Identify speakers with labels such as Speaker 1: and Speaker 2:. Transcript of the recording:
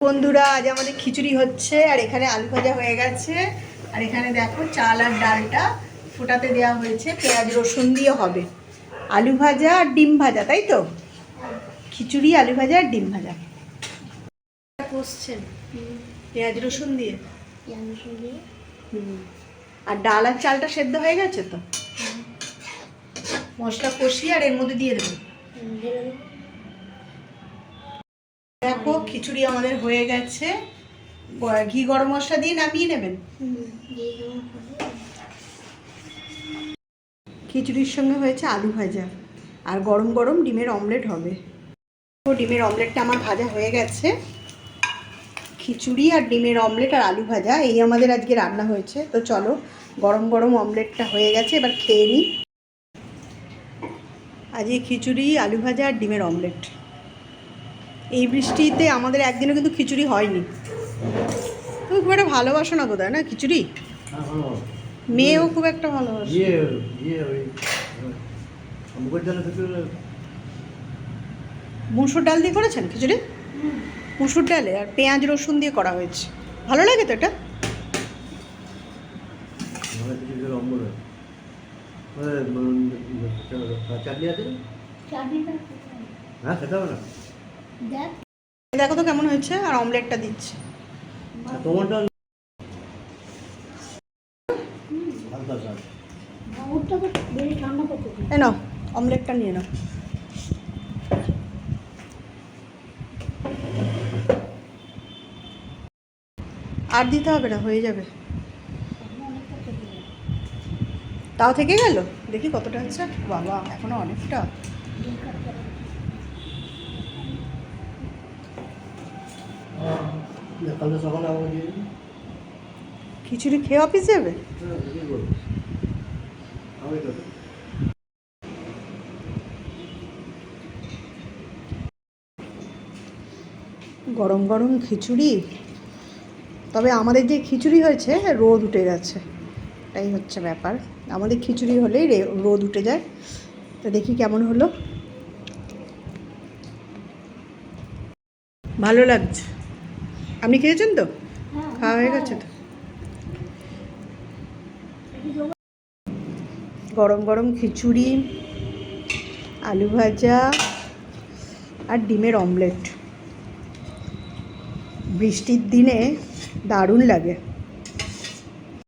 Speaker 1: বন্ধুরা, আজ আমাদের খিচুড়ি হচ্ছে আর এখানে আলু ভাজা হয়ে গেছে। আর এখানে দেখো চাল আর ডালটা ফোটাতে দেওয়া হয়েছে, পেঁয়াজ রসুন দিয়ে হবে। আলু ভাজা আর ডিম ভাজা, তাই তো? খিচুড়ি, আলু ভাজা আর ডিম ভাজা কষছেন পেঁয়াজ রসুন দিয়ে। আর ডাল আর চালটা সেদ্ধ হয়ে গেছে তো, মশলা কষিয়ে আর এর মধ্যে দিয়ে দেবো। দেখো খিচুড়ি আমাদের হয়ে গেছে, ঘি গরম মশলা দিয়ে নামিয়ে নেবেন। খিচুড়ির সঙ্গে হয়েছে আলু ভাজা আর গরম গরম ডিমের অমলেট হবে। ডিমের অমলেটটা আমার ভাজা হয়ে গেছে। খিচুড়ি আর ডিমের অমলেট আর আলু ভাজা এই আমাদের আজকে রান্না হয়েছে। তো চলো, গরম গরম অমলেটটা হয়ে গেছে, এবার খেয়ে নিই। আজকে খিচুড়ি, আলু ভাজা আর ডিমের অমলেট। এই বৃষ্টিতে আমাদের একদিনও কিন্তু খিচুড়ি হয়নি। তুমি খুব একটা ভালোবাসো না বোধহয়, না খিচুড়ি? মেয়েও খুব একটা ভালোবাসে। মুসুর ডাল দিয়ে করেছেন খিচুড়ি? মুসুর ডালে আর পেঁয়াজ রসুন দিয়ে করা হয়েছে, ভালো লাগে তো এটা? দেখো তো কেমন হয়েছে। আর অমলেটটা দিচ্ছে। নাও অমলেটটা নিয়ে নাও। আর দিতে হবে না, হয়ে যাবে। তাও থেকে গেল, দেখি কতটা আছে। বাবা, এখনো অনেকটা। খিচুড়ি খেয়ে অফিস যাবে? গরম গরম খিচুড়ি। তবে আমাদের যে খিচুড়ি হয়েছে রোদ উঠে গেছে, এটাই হচ্ছে ব্যাপার। আমাদের খিচুড়ি হলেই রোদ উঠে যায়। তো দেখি কেমন হলো। ভালো লাগছে। আপনি খেয়েছেন তো? খাওয়া হয়ে গেছে তো? গরম গরম খিচুড়ি, আলু ভাজা আর ডিমের অমলেট বৃষ্টির দিনে দারুণ লাগে।